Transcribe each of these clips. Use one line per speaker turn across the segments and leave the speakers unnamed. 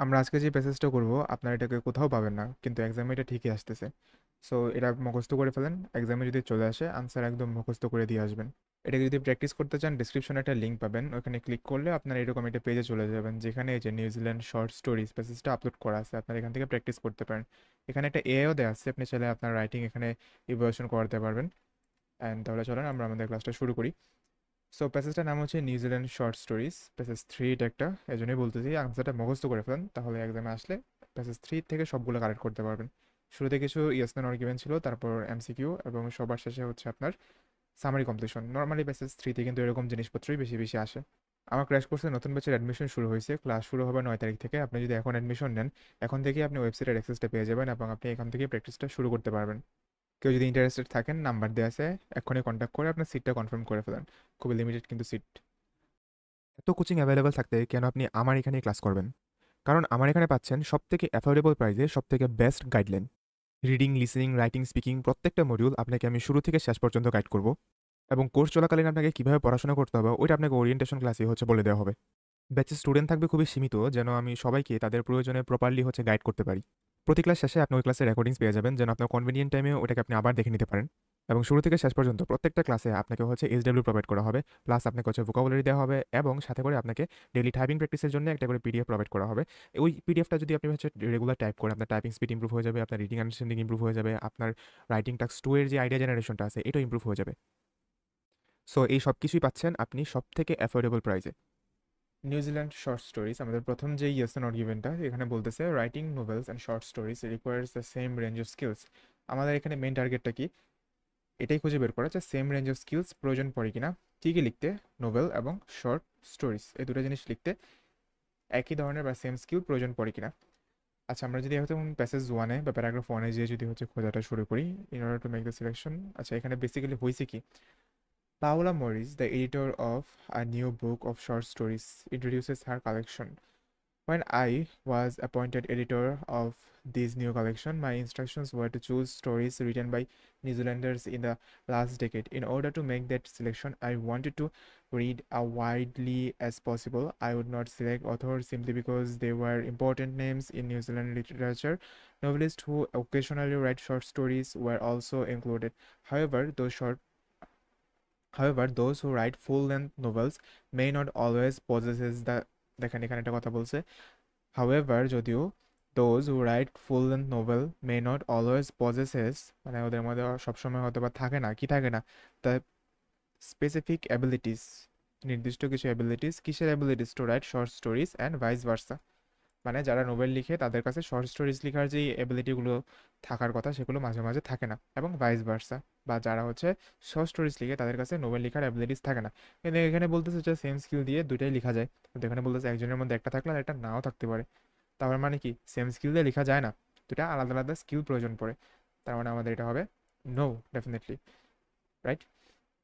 আমরা আজকে যে প্যাসেজটা করব আপনারা এটাকে কোথাও পাবেন না, কিন্তু এক্সামে এটা ঠিকই আসতেছে। সো এটা মুখস্থ করে ফেলেন, এক্সামে যদি চলে আসে আনসার একদম মুখস্থ করে দিয়ে আসবেন। এটাকে যদি প্র্যাকটিস করতে চান ডিসক্রিপশনে একটা লিঙ্ক পাবেন, ওখানে ক্লিক করলে আপনারা এরকম একটা পেজে চলে যাবেন যেখানে এই যে নিউজিল্যান্ড শর্ট স্টোরিজ প্যাসেজটা আপলোড করা আছে, আপনারা এখান থেকে প্র্যাকটিস করতে পারেন। এখানে একটা এআইও দেওয়া আছে, আপনি চাইলে আপনার রাইটিং এখানে ইভ্যালুয়েশন করাতে পারবেন। অ্যান্ড তাহলে চলেন আমরা আমাদের ক্লাসটা শুরু করি। সো প্যাসেজটার নাম হচ্ছে New Zealand short stories passage three, এটা একটা, এই জন্যই বলতেছি আনসারটা মুখস্থ করে ফেলেন, তাহলে এক্সামে আসলে প্যাসেজ থ্রি থেকে সবগুলো কারেক্ট করতে পারবেন। শুরুতে কিছু ইয়েস নো নট গিভেন ছিল, তারপর এমসিকিউ, এবং সবার শেষে হচ্ছে আপনার সামারি কমপ্লিশন। নর্মালি প্যাসেজ থ্রিতে কিন্তু এরকম জিনিসপত্রই বেশি বেশি আসে। আমার ক্র্যাশ কোর্সে নতুন ব্যাচের অ্যাডমিশন শুরু হয়েছে, ক্লাস শুরু হবে 9 তারিখ থেকে। আপনি যদি এখন অ্যাডমিশন নেন, এখন থেকেই আপনি ওয়েবসাইটের অ্যাক্সেসটা পেয়ে যাবেন এবং আপনি এখান থেকে প্র্যাকটিসটা শুরু করতে পারবেন। কেউ যদি ইন্টারেস্টেড থাকেন, নাম্বার দেওয়া আছে, এক্ষুনি কন্ট্যাক্ট করে আপনার সিটটা কনফার্ম করে ফেলেন। খুবই লিমিটেড কিন্তু সিট।
এত কোচিং অ্যাভেলেবল থাকতে কেন আপনি আমার এখানে ক্লাস করবেন? কারণ আমার এখানে পাচ্ছেন সবথেকে অ্যাফোর্ডেবল প্রাইসে সবথেকে best guideline. Reading, listening, writing, speaking প্রত্যেকটা মডিউল আপনাকে আমি শুরু থেকে শেষ পর্যন্ত গাইড করব এবং কোর্স চলাকালীন আপনাকে কীভাবে পড়াশোনা করতে হবে ওইটা আপনাকে ওরিয়েন্টেশন ক্লাসে বলে দেওয়া হবে। ব্যাচের স্টুডেন্ট থাকবে খুবই সীমিত, যেন আমি সবাইকে তাদের প্রয়োজনে প্রপারলি গাইড করতে পারি। প্রতি ক্লাস শেষে আপনি ওই ক্লাসের রেকর্ডিংস পেয়ে যাবেন, যেন আপনার কনভিনিয়েন্ট টাইমে ওটাকে আপনি আবার দেখে নিতে পারেন। এবং শুরু থেকে শেষ পর্যন্ত প্রত্যেকটা ক্লাসে আপনাকে এসডব্লিউ প্রোভাইড করা হবে, প্লাস আপনাকে ভোকাবুলারি দেওয়া হবে এবং সাথে করে আপনাকে ডেইলি টাইপিং প্র্যাকটিসের জন্য একটা করে পিডিএফ প্রোভাইড করা হবে। ওই পিডিএফটা যদি আপনি রেগুলার টাইপ করেন, আপনার টাইপিং স্পিড ইমপ্রুভ হয়ে যাবে, আপনার রিডিং আন্ডারস্ট্যান্ডিং ইমপ্রুভ হয়ে যাবে, আপনার রাইটিং টাস্ক টু এর যে আইডিয়া জেনারেশনটা আছে এটাও ইমপ্রুভ হয়ে যাবে। সো এই সব কিছুই পাচ্ছেন আপনি সব থেকে অ্যাফোর্ডেবল প্রাইসে।
নিউজিল্যান্ড শর্ট স্টোরিজ আমাদের প্রথম যে ইয়েস নট গিভেনটা, এখানে বলতেছে writing novels and short stories requires the same range of skills. আমাদের এখানে মেন টার্গেটটা কি, এটাই খুঁজে বের করা যে সেম রেঞ্জ অফ স্কিলস প্রয়োজন পড়ে কিনা। কী কী লিখতে? নোভেল এবং শর্ট স্টোরিজ, এই দুটো জিনিস লিখতে একই ধরনের বা সেম স্কিল প্রয়োজন পড়ে কিনা। আচ্ছা, আমরা যদি হয়তো প্যাসেজ ওয়ানে বা প্যারাগ্রাফ ওয়ানে যেয়ে যদি খোঁজাটা শুরু করি, in order to make the selection. আচ্ছা, এখানে বেসিক্যালি হয়েছে কি, Paula Morris, the editor of a new book of short stories, introduces her collection. When I was appointed editor of this new collection, my instructions were to choose stories written by New Zealanders in the last decade. In order to make that selection, I wanted to read as widely as possible. I would not select authors simply because they were important names in New Zealand literature. Novelists who occasionally write short stories were also included. However, those who write full-length novels may not always possess the, দেখেন এখানে একটা কথা বলছে, however যদিও those who write full-length novel may not always possesses, মানে ওদের মধ্যে সবসময় হয়তো বা থাকে না, কি থাকে না, the specific abilities, নির্দিষ্ট কিছু অ্যাবিলিটিস। কিসের abilities? To write short stories and vice versa. মানে যারা নোবেল লিখে তাদের কাছে শর্ট স্টোরিজ লেখার যে এবিলিটিগুলো থাকার কথা সেগুলো মাঝে মাঝে থাকে না, এবং ভাইস ভার্সা, বা যারা শর্ট স্টোরিজ লিখে তাদের কাছে নোবেল লেখার অ্যাবিলিটিস থাকে না। কিন্তু এখানে বলতেছে যে সেম স্কিল দিয়ে দুইটাই লেখা যায়, কিন্তু এখানে বলতেছে একজনের মধ্যে একটা থাকলে আর একটা নাও থাকতে পারে। তার মানে কি, সেম স্কিল দিয়ে লেখা যায় না, দুটা আলাদা আলাদা স্কিল প্রয়োজন পড়ে। তার মানে আমাদের এটা হবে নো, ডেফিনেটলি, রাইট।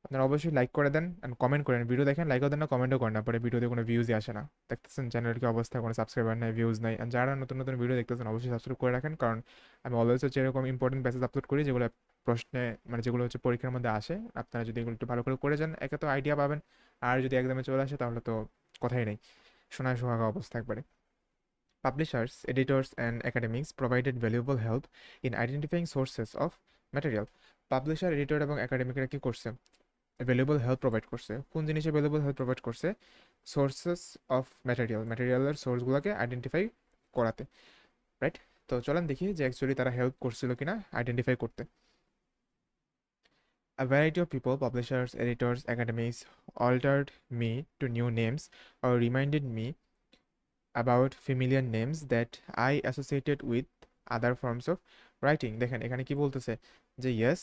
আপনারা অবশ্যই লাইক করে দেন অ্যান্ড কমেন্ট করেন। ভিডিও দেখেন, লাইকও দেন না, কমেন্টও করেন না, পরে ভিডিওতে কোনো ভিউজই আসে না। দেখতেছেন চ্যানেলের কি অবস্থা, কোনো সাবস্ক্রাইবার নাই, ভিউজ নাই। আর যারা নতুন নতুন ভিডিও দেখতেছেন অবশ্যই সাবস্ক্রাইব করে রাখেন, কারণ আমি অলওয়েজ এরকম ইম্পর্টেন্ট প্যাসেজ আপলোড করি যেগুলো প্রশ্নে, মানে যেগুলো পরীক্ষার মধ্যে আসে। আপনারা যদি এগুলো একটু ভালো করে যান, একে তো আইডিয়া পাবেন, আর যদি একদমে চলে আসে তাহলে তো কথাই নেই, শোনায় সোহাগা অবস্থা একবারে। Publishers, editors, and academics provided valuable help in identifying sources of material. Publisher, editor এবং একাডেমিকরা কি করছে? ভ্যালুয়েবল হেল্প প্রোভাইড করছে। কোন জিনিসে ভ্যালুয়েবল হেল্প প্রোভাইড করছে? সোর্সেস অফ ম্যাটেরিয়ালের সোর্সগুলোকে আইডেন্টিফাই করাতে, রাইট। তো চলেন দেখি যে অ্যাকচুয়ালি তারা হেল্প করছিল কিনা আইডেন্টিফাই করতে। A variety of people, publishers, editors, academics, altered me to new names or reminded me about familiar names that I associated with other forms of writing. দেখেন এখানে কি বলতেছে যে ইয়েস,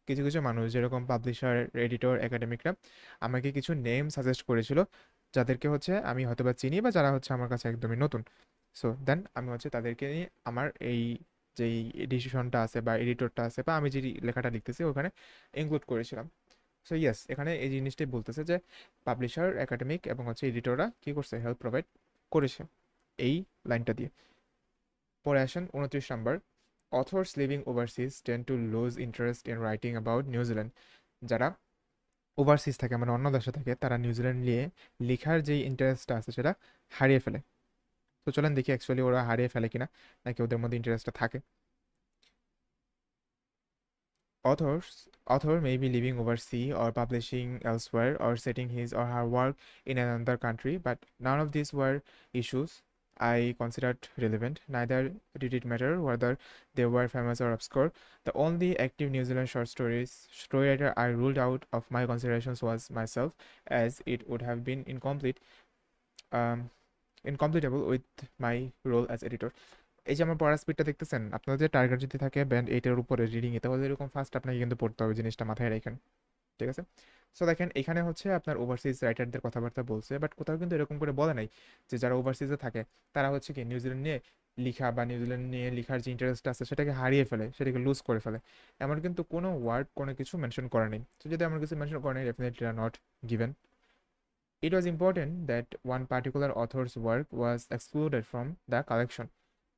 কিছু কিছু মানুষ যেরকম পাবলিশার, এডিটর, একাডেমিকরা আমাকে কিছু নেম সাজেস্ট করেছিল, যাদেরকে আমি হয়তোবা চিনি বা যারা আমার কাছে একদমই নতুন। সো দেন আমি তাদেরকে নিয়ে আমার এই যেই ডিসিশনটা আছে বা এডিটরটা আছে বা আমি যে লেখাটা লিখতেছি ওখানে ইনক্লুড করেছিলাম। সো ইয়েস, এখানে এই জিনিসটাই বলতেছে যে পাবলিশার, একাডেমিক এবং এডিটররা কি করছে, হেল্প প্রোভাইড করেছে এই লাইনটা দিয়ে। পরে আসেন 29 নম্বর, authors living overseas tend to lose interest in writing about New Zealand. যারা ওভারসিজ থাকে, মানে অন্য দেশে থাকে, তারা নিউজিল্যান্ড নিয়ে লেখার যেই ইন্টারেস্টটা আছে সেটা হারিয়ে ফেলে। তো চলেন দেখি অ্যাকচুয়ালি ওরা হারিয়ে ফেলে কিনা, নাকি ওদের মধ্যে ইন্টারেস্টটা থাকে। Author may be living overseas or publishing elsewhere or setting his or her work in another country, but none of these were issues I considered relevant. Neither did it matter whether they were famous or obscure. The only active New Zealand story writer I ruled out of my considerations was myself, as it would have been um, incompatible with my role as editor. এই যে আমার পড়ার স্পিডটা দেখতেছেন, আপনাদের যে target যদি থাকে ব্যান্ড 8-এর উপরে রিডিংয়ে, তাহলে এরকম ফার্স্ট আপনাকে কিন্তু পড়তে হবে, জিনিসটা মাথায় রাখেন, ঠিক আছে? সো দেখেন এখানে হচ্ছে আপনার ওভারসিজ রাইটারদের কথাবার্তা বলছে, বাট কোথাও কিন্তু এরকম করে বলে নাই যে যারা ওভারসিজে থাকে তারা হচ্ছে কি নিউজিল্যান্ড নিয়ে লিখা বা নিউজিল্যান্ড নিয়ে লিখার যে ইন্টারেস্ট আছে সেটাকে হারিয়ে ফেলে, সেটাকে লুজ করে ফেলে, এমন কিন্তু কোনো ওয়ার্ড কোনো কিছু মেনশন করে নেই। তো যদি এমন কিছু মেনশন করে নেই, definitely are not given. It was important that one particular author's work was excluded from the collection.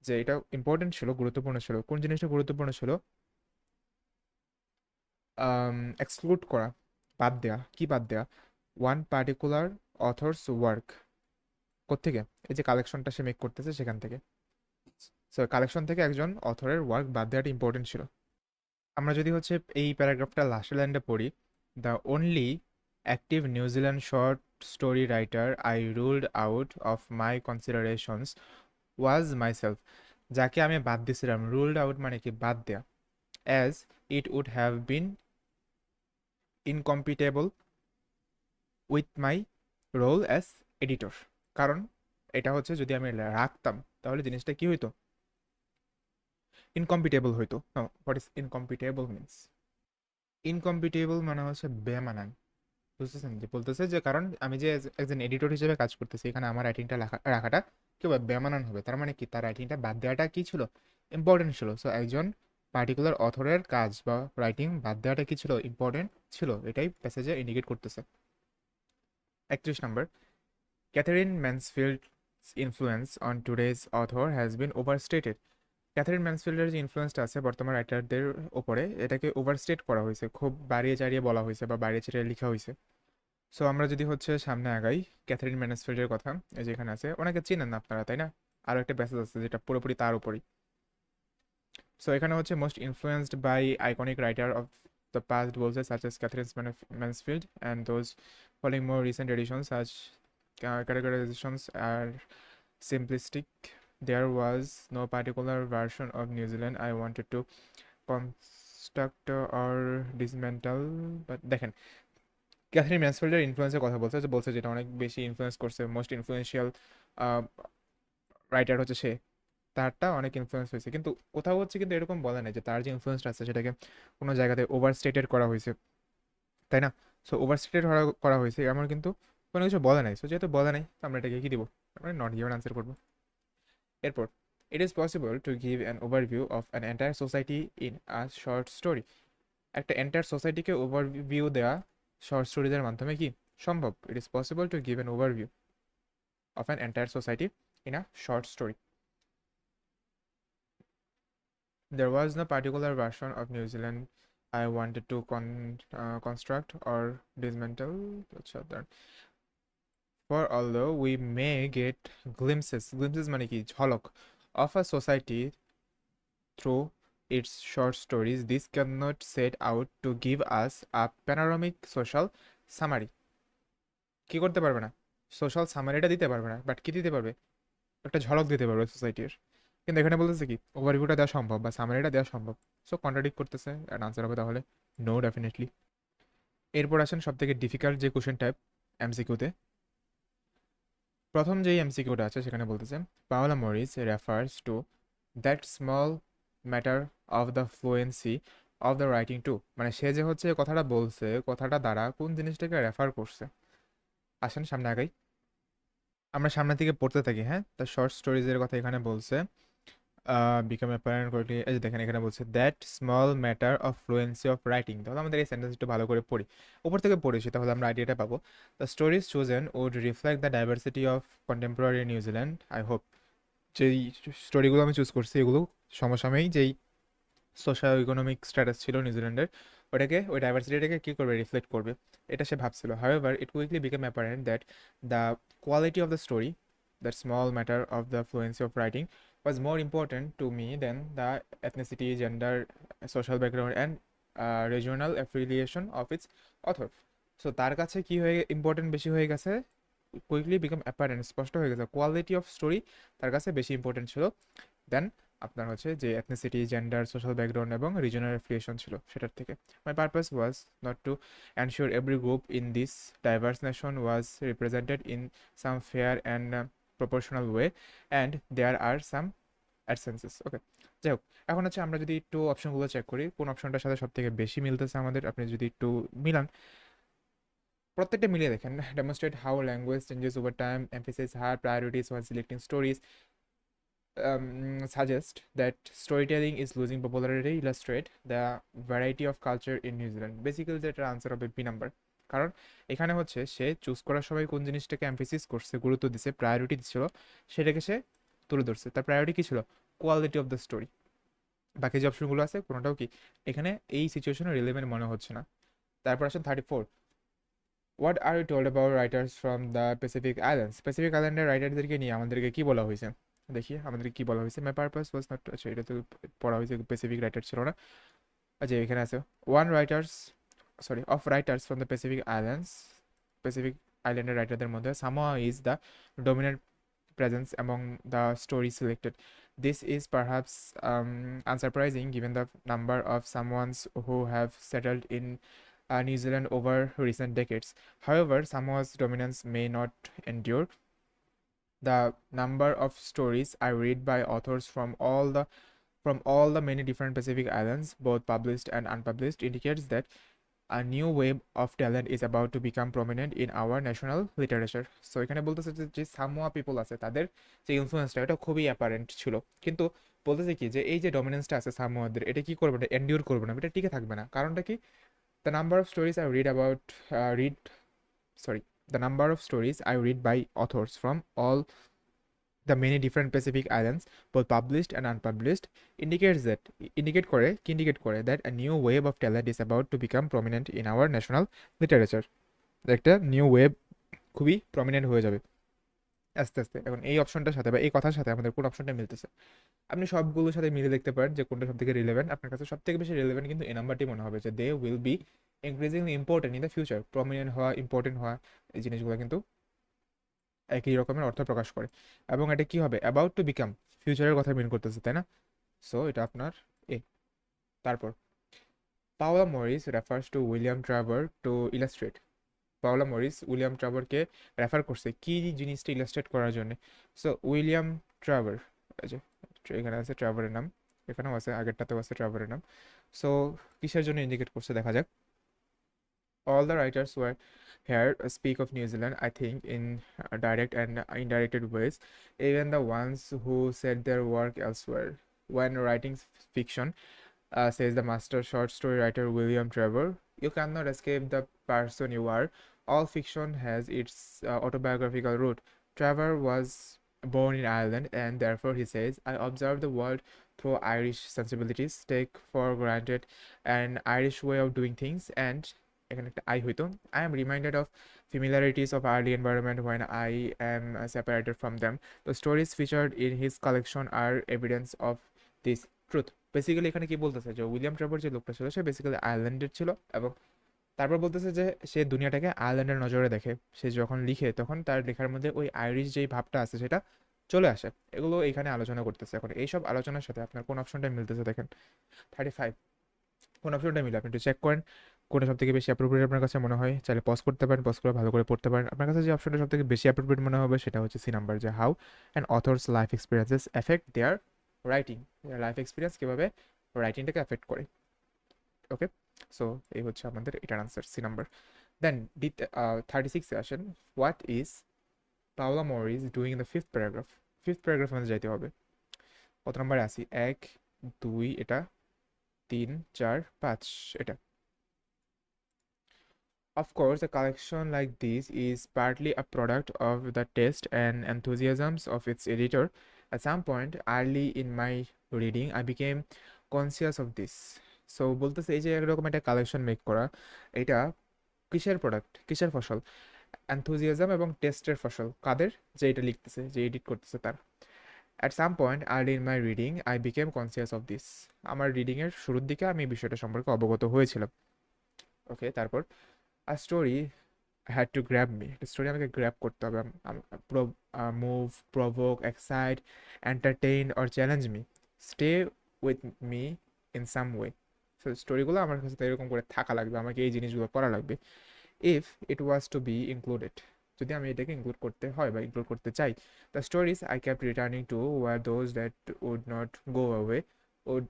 যে এটা ইম্পর্টেন্ট ছিল, গুরুত্বপূর্ণ ছিল। কোন জিনিসটা গুরুত্বপূর্ণ ছিল? এক্সক্লুড করা, বাদ দেয়া। কি বাদ দেয়া? One particular author's work. কোত্থেকে? এই যে কালেকশনটা সে মেক করতেছে সেখান থেকে। সো কালেকশন থেকে একজন অথরের ওয়ার্ক বাদ দেওয়াটা ইম্পর্টেন্ট ছিল। আমরা যদি হচ্ছে এই প্যারাগ্রাফটা লাস্টের লাইনটা পড়ি, the only active New Zealand short story writer I ruled out of my considerations was myself. যাকে আমি বাদ দিয়েছিলাম, রুলড আউট মানে কি? বাদ দেয়া। As it would have been incompatible with my role as editor. কারণ এটা হচ্ছে যদি আমি রাখতাম তাহলে জিনিসটা কি হইতো? ইনকম্পিটেবল হইতো। What is incompatible means? Incompatible মানে হচ্ছে বেমানান, বুঝতেছেন? যে বলতেছে যে কারণ আমি যে একজন এডিটর হিসেবে কাজ করতেছি, এখানে আমার রাইটিংটা রাখাটা কি বেমানান হবে। তার মানে কি? তার রাইটিংটা বাদ দেওয়াটা কি ছিল? ইম্পর্টেন্ট ছিল। সো একজন পার্টিকুলার অথরের কাজ বা রাইটিং বাদ দেওয়াটা কি ছিল? ইম্পর্টেন্ট ছিল। এটাই প্যাসেজে ইন্ডিকেট করতেছে। 31 নম্বর, Katherine Mansfield's influence on today's author has been overstated. Katherine ম্যানসফিল্ডের যে ইনফ্লুয়েন্সটা আছে বর্তমান রাইটারদের ওপরে, এটাকে ওভারস্টেট করা হয়েছে, খুব বাড়িয়ে চাড়িয়ে বলা হয়েছে বা বাড়িয়ে চাড়িয়ে লেখা হয়েছে। সো আমরা যদি হচ্ছে সামনে আগাই, ক্যাথারিন ম্যানসফিল্ডের কথা এই যে এখানে আছে, ওনাকে চেনেন না আপনারা, তাই না? আরও একটা প্যাসেজ আছে যেটা পুরোপুরি তার উপরই। সো এখানে হচ্ছে most influenced by iconic writer of the past বলছে, such as Katherine Mansfield and those following more recent edition such categorizations are simplistic. There was no particular version of New Zealand I wanted to construct or dismantle. But দেখেন Catherine ম্যানসফিল্ডের ইনফ্লুয়েন্সের কথা বলছে, যে বলছে যেটা অনেক বেশি influence করছে, most influential writer হচ্ছে সে, তারটা অনেক ইনফ্লুয়েন্স হয়েছে, কিন্তু কোথাও হচ্ছে কিন্তু এরকম বলে নাই যে তার যে ইনফ্লুয়েন্সটা আছে সেটাকে কোনো জায়গাতে ওভারস্টেটেড করা হয়েছে, তাই না? সো ওভারস্টেটেড করা হয়েছে এমন কিন্তু কোনো কিছু বলে নাই। সো যেহেতু বলে নাই, তো আমরা এটাকে কি দিব? আমরা নট গিভেন আনসার করবো। এরপর, it is possible to give an overview of an entire society in a short story. একটা এন্টায়ার সোসাইটিকে ওভারভিউ দেওয়া শর্ট স্টোরিজের মাধ্যমে কি সম্ভব? It is possible to give an overview of an entire society in a short story. There was no particular version of New Zealand I wanted to construct or dismantle. For although we may get glimpses মানে কি? ঝলক of a society through its short stories, this cannot set out to give us a panoramic social summary. কি করতে পারবে না? Social সামারিটা দিতে পারবে না, বাট কি দিতে পারবে? একটা ঝলক দিতে পারবে সোসাইটির। কিন্তু এখানে বলতেছে কি ওভারভিউটা দেওয়া সম্ভব বা সামারিটা দেওয়া সম্ভব। সো কন্ট্রাডিক্ট করতেছে, অ্যান্ড আনসার হবে তাহলে নো, ডেফিনেটলি। এরপর আসেন সব থেকে ডিফিকাল্ট যে কোশ্চেন টাইপ এমসিকিউতে। প্রথম যেই এমসিকিউটা আছে সেখানে বলতেছে, Paula Morris refers to that small matter of the fluency of the writing too. মানে সে যে হচ্ছে কথাটা বলছে, কথাটা দ্বারা কোন জিনিসটাকে রেফার করছে। আসেন সামনে আগাই, আমরা সামনে থেকে পড়তে থাকি। হ্যাঁ, দ্য শর্ট স্টোরিজের কথা এখানে বলছে, বিকাম অ্যাপারেন্ট করলি, এই যে দেখেন এখানে বলছে that small matter of fluency of writing. তাহলে আমাদের এই সেন্টেন্স একটু ভালো করে পড়ি, উপর থেকে পড়েছি তাহলে আমরা আইডিয়াটা পাবো। The stories chosen would reflect the diversity of contemporary New Zealand. I hope যেই স্টোরিগুলো আমি চুজ করছি এগুলো সমসাময়িক যেই সোশ্যাল ইকোনমিক স্ট্যাটাস ছিল নিউজিল্যান্ডের, ওটাকে ওই ডাইভার্সিটিটাকে কী করবে? রিফ্লেক্ট করবে, এটা সে ভাবছিল। However it quickly became apparent that the quality of the that small matter of the fluency of writing was more important to me than the ethnicity, gender, social background, and regional affiliation of its author. So তার কাছে কি হয়ে important বেশি হয়ে গেছে, quickly become apparent, স্পষ্ট হয়ে গেছে, কোয়ালিটি অফ স্টোরি তার কাছে বেশি ইম্পর্টেন্ট ছিল দেন আপনার হচ্ছে যে এথনিসিটি, জেন্ডার, সোশ্যাল ব্যাকগ্রাউন্ড এবং রিজনাল অ্যাফিলিয়েশন ছিল সেটার থেকে। My purpose was not to ensure every group in this diverse nation was represented in some fair and proportional way, and there are some absences. Okay, যাই হোক, এখন হচ্ছে আমরা যদি একটু অপশনগুলো চেক করি কোন অপশনটার সাথে সব থেকে বেশি মিলতেছে আমাদের, আপনি যদি একটু মিলান, প্রত্যেকটা মিলিয়ে দেখেন। Demonstrate how language changes over time, emphasise her priorities one selecting stories, suggest that storytelling is losing popularity, illustrate the variety of culture in New Zealand. Basically যেটা আনসার হবে বি নাম্বার। কারণ এখানে হচ্ছে সে choose করার সময় কোন জিনিসটাকে emphasis করছে, গুরুত্ব দিছে, প্রায়োরিটি দিচ্ছিল, সেটাকে সে তুলে ধরছে। তার প্রায়োরিটি কী ছিল? Quality of the story. বাকি যে অপশনগুলো আছে কোনোটাও কি এখানে এই সিচুয়েশনে রিলেভেন্ট মনে হচ্ছে না। তারপর আসেন 34, what are you told about writers from the Pacific Islands. Pacific আইল্যান্ডের রাইটারদেরকে নিয়ে আমাদেরকে কি বলা হয়েছে দেখি, আমাদেরকে কি বলা হয়েছে। মাই পারপাস ওয়াজ নট, আচ্ছা এটা তো পড়া হয়েছে, প্যাসিফিক রাইটার ছিল না। আচ্ছা এখানে আছে one writers, sorry, of writers from the Pacific Islands, Pacific আইল্যান্ডের রাইটারদের মধ্যে Samoa is the dominant presence among the stories selected. This is perhaps unsurprising given the number of Samoans who have settled in New Zealand over recent decades. However, Samoa's dominance may not endure. The number of stories I read by authors from all the many different Pacific islands, both published and unpublished, indicates that a new wave of talent is about to become prominent in our national literature. So এখানে বলতেছে যে Samoa people আছে তাদের যে ইনফ্লুয়েন্সটা এটা খুবই apparent ছিল, কিন্তু বলতেছে কি যে এই যে ডমিনেন্সটা আছে সামোয়াদের, এটা কি করবে না, এন্ডিওর করবে না, এটা টিকে থাকবে না। কারণটা কি? The number of stories I read about read sorry the number of stories I read by authors from all the many different Pacific islands, both published and unpublished, indicate করে that a new wave of talent is about to become prominent in our national literature. একটা new web খুবই prominent হয়ে যাবে আস্তে আস্তে। এখন এই অপশনটার সাথে বা এই কথার সাথে আমাদের কোন অপশনটা মিলতেছে, আপনি সবগুলোর সাথে মিলে দেখতে পারেন যে কোনটা সব থেকে রিলেভেন্ট। আপনার কাছে সব থেকে বেশি রিলেভেন্ট কিন্তু এই নাম্বারটি মনে হবে, যে they will be increasingly important in the future. Prominent হওয়া, ইম্পর্টেন্ট হওয়া, এই জিনিসগুলো কিন্তু একই রকমের অর্থ প্রকাশ করে। এবং এটা কি হবে? অ্যাবাউট টু বিকাম, ফিউচারের কথা মিন করতেছে, তাই না? সো এটা আপনার এ। তারপর Paula Morris refers to William Traver to illustrate. Paula Morris William ট্রাভারকে রেফার করছে কি জিনিসটা ইলাস্ট্রেট করার জন্য। সো উইলিয়াম ট্রাভার, এখানে আছে ট্রাভারের নাম, এখানেও আছে, আগেরটাতেও আছে ট্রাভারের নাম। সো কিসের জন্য ইন্ডিকেট করছে দেখা যাক। All the writers who are here speak of New Zealand, I think, in direct and indirected ways, even the ones who set their work elsewhere. When writing fiction, says the master short story writer William Trevor, you cannot escape the person you are. All fiction has its autobiographical root. Trevor was born in Ireland, and therefore, he says, I observe the world through Irish sensibilities, take for granted an Irish way of doing things, and এখানে একটা I হইতো, I am reminded of familiarities of early environment when I am separated from them. The stories featured in his collection are evidence of this truth. Basically এখানে কি বলতেছে যে William Trevor যে লোকটা ছিল সে বেসিক্যালি আয়ারল্যান্ডের ছিল, এবং তারপর বলতেছে যে সে দুনিয়াটাকে আয়ারল্যান্ডের নজরে দেখে। সে যখন লিখে তখন তার লেখার মধ্যে ওই আইরিশ যেই ভাবটা আছে সেটা চলে আসে। এগুলো এখানে আলোচনা করতেছে। এখন এইসব আলোচনার সাথে আপনার কোন অপশনটা মিলতেছে দেখেন। 35, কোন অপশনটা মিলে আপনি একটু চেক করেন কোনটা সব থেকে বেশি অ্যাপ্রোপ্রিয়েট আপনার কাছে মনে হয়। চাইলে পজ করতে পারেন, পজ করে ভালো করে পড়তে পারেন। আপনার কাছে যে অপশনটা সব থেকে বেশি অ্যাপ্রোপ্রিয়েট মনে হবে সেটা হচ্ছে সি নাম্বার, যে how and author's life experiences affect their writing. Life experience কীভাবে রাইটিংটাকে এফেক্ট করে। ওকে, সো এই হচ্ছে আমাদের এটার আনসার, সি নাম্বার। দেন 36-এ আসেন, what is Paula Morris doing in the fifth paragraph. Fifth paragraph আমাদের যাইতে হবে। কত নম্বরে আসি? 1, 2, এটা 3, 4, 5, এটা। Of course, a collection like this is partly a product of the taste and enthusiasms of its editor. At some point early in my reading, I became conscious of this. So বলতেছে এই যে এরকম একটা collection make করা, এটা কিসের product, কিসের ফসল? অ্যানথুজিয়াজম এবং টেস্টের ফসল কাদের, যে এটা লিখতেছে, যে এডিট করতেছে তার। At some point early in my reading I became conscious of this. আমার রিডিংয়ের শুরুর দিকে আমি এই বিষয়টা সম্পর্কে অবগত হয়েছিলাম। ওকে, তারপর a story had to grab me, একটা স্টোরি আমাকে গ্র্যাব করতে হবে, move, provoke, excite, entertain or challenge me, stay with me in some way. So স্টোরিগুলো আমার কাছে তো এরকম করে থাকা লাগবে, আমাকে এই জিনিসগুলো পড়া লাগবে। If it was to be included, যদি আমি এটাকে ইনক্লুড করতে হয় বা ইনক্লুড করতে চাই, the stories I kept returning to were those that would not go away, would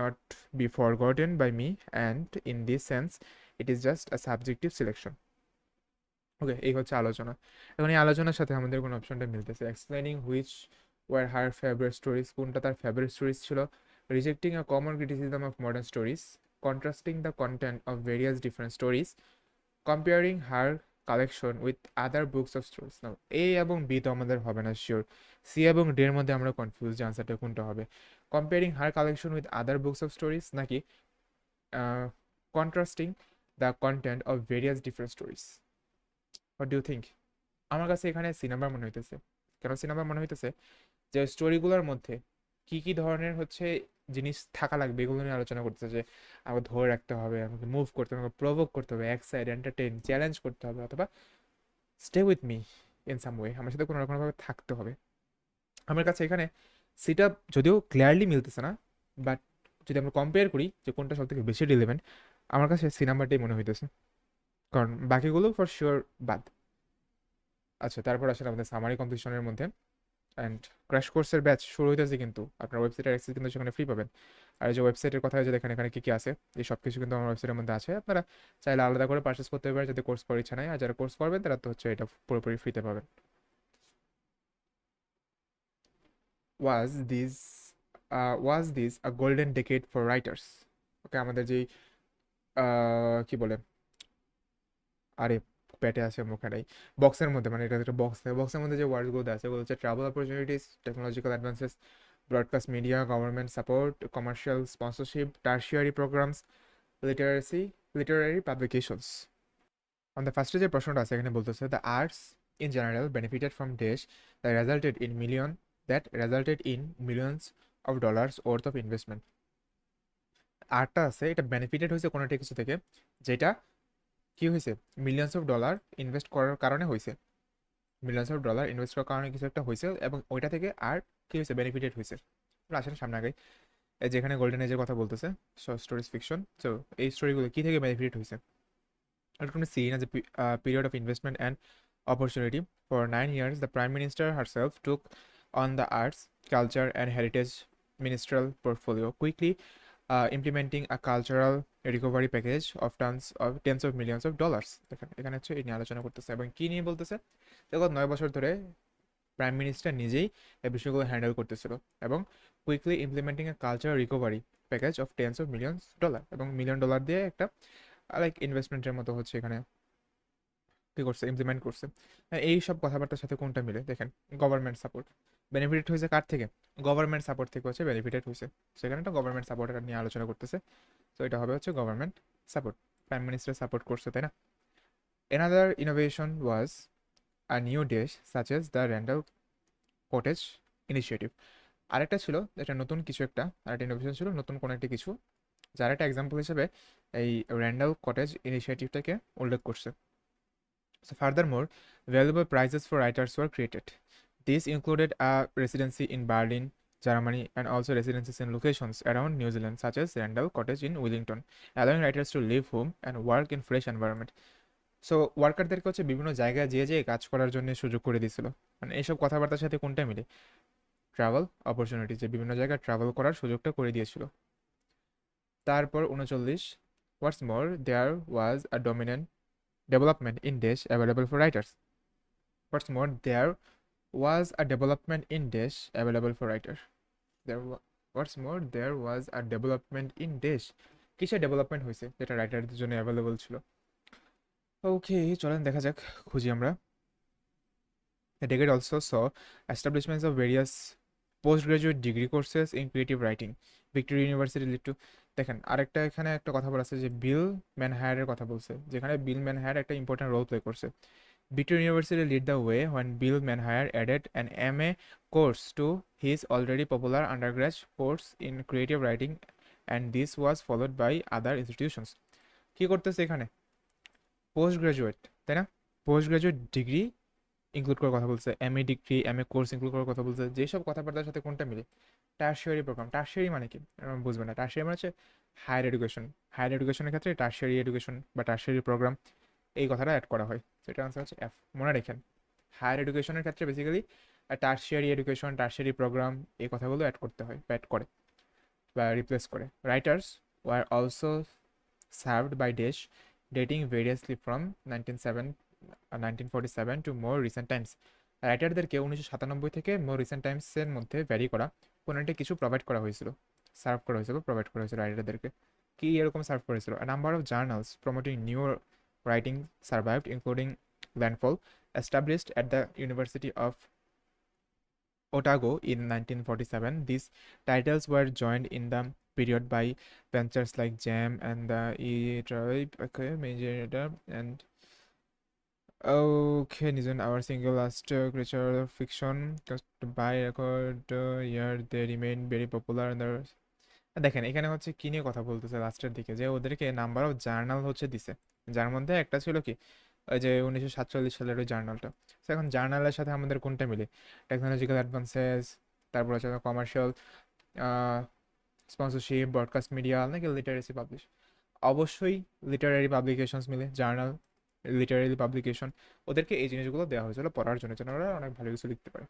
not be forgotten by me, and in this sense it is just a subjective selection. Okay, এই হচ্ছে আলোচনা। এখন এই আলোচনার সাথে আমাদের কোন অপশনটা মিলতেছে, explaining which were her favourite stories, কোনটা তার ফেভারিট স্টোরিজ ছিল, rejecting a common criticism of modern stories, contrasting the content of various different stories, comparing her collection with other books of stories. Now A এবং B তো আমাদের হবে না sure, C এবং D এর মধ্যে আমরা কনফিউজ, যে আনসারটা কোনটা হবে, comparing her collection with other books of stories নাকি contrasting the content of various different stories. What do you think? আমার কাছে এখানে সি নাম্বার মনে হইতেছে। কেন সি নাম্বার মনে হইতেছে? যে স্টোরিগুলোর মধ্যে কি কি ধরনের হচ্ছে জিনিস থাকা লাগবে এগুলো নিয়ে আলোচনা করতেছে, যে আমাকে ধরে রাখতে হবে, আমাকে মুভ করতে হবে, আমাকে প্রভোক করতে হবে, এক্সাইট, এন্টারটেইন, চ্যালেঞ্জ করতে হবে, অথবা stay with me in some way, আমার সাথে কোনো না কোনোভাবে থাকতে হবে। আমার কাছে এখানে সিটা যদিও ক্লিয়ারলি মিলতেছে না, বাট যদি আমরা কম্পেয়ার করি যে কোনটা সব থেকে বেশি রিলেভেন্ট, আমার কাছে সি নাম্বারটাই মনে হইতেছে, কারণ বাকিগুলো ফর শিওর বাদ। আচ্ছা, তারপর আসলে আমাদের সামারি কম্পিটিশনের মধ্যে, অ্যান্ড ক্র্যাশ কোর্সের ব্যাচ শুরু হইতেছে, কিন্তু আপনার ওয়েবসাইটের অ্যাক্সেস কিন্তু সেখানে ফ্রি পাবেন। আর এই যে ওয়েবসাইটের কথা যে দেখেন এখানে কী কী আছে, এই সব কিছু কিন্তু আমার ওয়েবসাইটের মধ্যে আছে, আপনারা চাইলে আলাদা করে পারচেস করতে পারেন যদি কোর্স করার ইচ্ছা নাই, আর যারা কোর্স করবেন তারা তো হচ্ছে এটা পুরোপুরি ফ্রিতে পাবেন। Was this was this a golden decade for writers. Okay, আমাদের যেই কি বলে, আরে পেটে আছে মুখে নাই, বক্সের মধ্যে, মানে এটা একটা বক্স থাকে, বক্সের মধ্যে যে ওয়ার্ডসগুলো আছে ওগুলো হচ্ছে travel opportunities, technological advances, broadcast media, government support, commercial sponsorship, tertiary programmes, literacy, literary publications. আমাদের ফার্স্টে যে প্রশ্নটা আছে এখানে বলতেছে, the arts in general benefited from dash that resulted in millions of dollars worth of investment. আর্টটা আছে এটা বেনিফিটেড হয়েছে কোনো একটা কিছু থেকে, যেটা কি হয়েছে, মিলিয়ন্স অফ ডলার ইনভেস্ট করার কারণে হয়েছে, মিলিয়ন্স অফ ডলার ইনভেস্ট করার কারণে কিছু একটা হয়েছে, এবং ওইটা থেকে আর কি হয়েছে, বেনিফিটেড হয়েছে। আসলে সামনে আগে এই যেখানে গোল্ডেন এজের কথা বলতেছে, স্টোরিজ ফিকশন, তো এই স্টোরিগুলো কি থেকে বেনিফিট হয়েছে, এটা তুমি seen as a period of investment and opportunity. For 9 years, the Prime Minister herself took on the arts, culture, and heritage ministerial portfolio, quickly implementing a cultural recovery package of tens of millions of dollars. দেখেন এখানে হচ্ছে এই নিয়ে আলোচনা করতেছে, এবং কি নিয়ে বলতেছে, দেখো 9 বছর ধরে প্রাইম মিনিস্টার নিজেই এই বিষয়গুলো হ্যান্ডেল করতেছিল, এবং quickly implementing a cultural recovery package of tense of millions dollar, এবং মিলিয়ন ডলার দিয়ে একটা লাইক ইনভেস্টমেন্টের মতো হচ্ছে এখানে কি করছে, ইমপ্লিমেন্ট করছে। এই সব কথাবার্তার সাথে কোনটা মিলে, দেখেন গভর্নমেন্ট সাপোর্ট, বেনিফিটেড হয়েছে কার থেকে, গভর্নমেন্ট সাপোর্ট থেকে হচ্ছে বেনিফিটেড হয়েছে, সেখানে একটা গভর্নমেন্ট সাপোর্ট নিয়ে আলোচনা করতেছে, তো এটা হবে হচ্ছে government support, prime minister support করছে, তাই না। Another innovation was a new dish such as the Randall cottage initiative. আরেকটা ছিল এটা নতুন কিছু একটা, আরেকটা ইনোভেশন ছিল নতুন কোনো একটা কিছু, যার একটা এক্সাম্পল হিসেবে এই র্যান্ডাল কটেজ ইনিশিয়েটিভটাকে উল্লেখ করছে। So furthermore, valuable prizes for writers were created. These included a residency in Berlin, Germany, and also residencies in locations around New Zealand, such as Randall Cottage in Wellington, allowing writers to live home and work in fresh environment. So ওয়ার্কারদেরকে হচ্ছে বিভিন্ন জায়গায় যেয়ে যেয়ে কাজ করার জন্য সুযোগ করে দিয়েছিল, মানে এইসব কথাবার্তার সাথে কোনটা মিলে, ট্রাভেল অপরচুনিটি, যে বিভিন্ন জায়গায় ট্রাভেল করার সুযোগটা করে দিয়েছিল। তারপর 39, হোয়াটস মোর দেয়ার ওয়াজ আ dominant development in Dash available for writers. What's more, there was a development in Dash available for writers. What's more, there was a development in Dash. কিসের ডেভেলপমেন্ট হয়েছে যেটা রাইটারদের জন্য অ্যাভেলেবল ছিল। ওকে, চলেন দেখা যাক, খুঁজি আমরা। The decade also saw establishments of various postgraduate degree courses in creative writing. Victoria University led to, দেখেন আরেকটা এখানে একটা কথা বলা আছে যে বিল ম্যানহায়ারের কথা বলছে, যেখানে বিল ম্যানহায়ার একটা ইম্পর্টেন্ট রোল প্লে করছে। Victoria University led the way when Bill Manhire added an MA course to his already popular undergrad course in creative writing, and this was followed by other institutions. কি করতেছে এখানে? Post graduate, তাই না? Post graduate degree include করার কথা বলছে, MA degree, MA course include করার কথা বলছে। যেসব কথাবার্তার সাথে কোনটা মিলে? Tertiary programme. টারশিয়ারি মানে কি? বুঝবে না। টারশিয়ারি মানে হচ্ছে হায়ার এডুকেশন। হায়ার এডুকেশনের ক্ষেত্রে টারশিয়ারি এডুকেশন বা টারশিয়ারি প্রোগ্রাম, এই কথাটা অ্যাড করা হয়। সেটা আনসার হচ্ছে এফ। মনে রাখেন, হায়ার এডুকেশনের ক্ষেত্রে basically tertiary education, tertiary program, এই কথাগুলো অ্যাড করতে হয় বা অ্যাড করে বা রিপ্লেস করে। Writers were also served by dash, dating variously from 1947 to more recent times. রাইটারদেরকে 1997 থেকে মোর রিসেন্ট টাইমসের মধ্যে ভ্যারি করা কোনো একটা কিছু প্রোভাইড করা হয়েছিল, সার্ভ করা হয়েছিল, প্রোভাইড করা হয়েছিল রাইটারদেরকে। কি এরকম সার্ভ করেছিল? আ number of journals promoting new writing survived, including Landfall, established at the University of Otago in 1947. These titles were joined in the period by ventures like Jam and the E-Tribe, okay, Major and okay, Nizan, our single last creature fiction, just by record year they remain very popular and the দেখেন এখানে হচ্ছে কি নিয়ে কথা বলতেছে লাস্টের দিকে, যে ওদেরকে নাম্বার অফ জার্নাল হচ্ছে দিছে, যার মধ্যে একটা ছিল কি ওই যে 1947 সালের ওই জার্নালটা। তো এখন জার্নালের সাথে আমাদের কোনটা মিলে? টেকনোলজিক্যাল অ্যাডভান্সেস, তারপর হচ্ছে কমার্শিয়াল, স্পন্সরশিপ, ব্রডকাস্ট মিডিয়া, নাকি লিটারেসি পাবলিশ? অবশ্যই লিটারারি পাবলিকেশনস মিলে, জার্নাল, লিটারারি পাবলিকেশন। ওদেরকে এই জিনিসগুলো দেওয়া হয়েছিল পড়ার জন্য, যেন ওরা অনেক ভালো কিছু লিখতে পারে।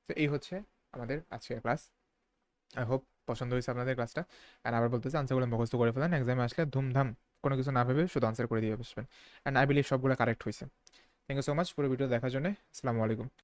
তো এই হচ্ছে আমাদের আজকের ক্লাস। আই হোপ পছন্দ হয়েছে আপনাদের ক্লাসটা। অ্যান্ড আবার বলতেছে আনসারগুলো মুখস্থ করে ফেলেন, এক্সামে আসলে ধুমধাম কোনো কিছু না ভেবে শুধু আনসার করে দিয়ে বসবেন। অ্যান্ড আই বিলিভ সবগুলো কারেক্ট হয়েছে। থ্যাংক ইউ সো মাচ পুরো ভিডিও দেখার জন্য। আসসালামু আলাইকুম।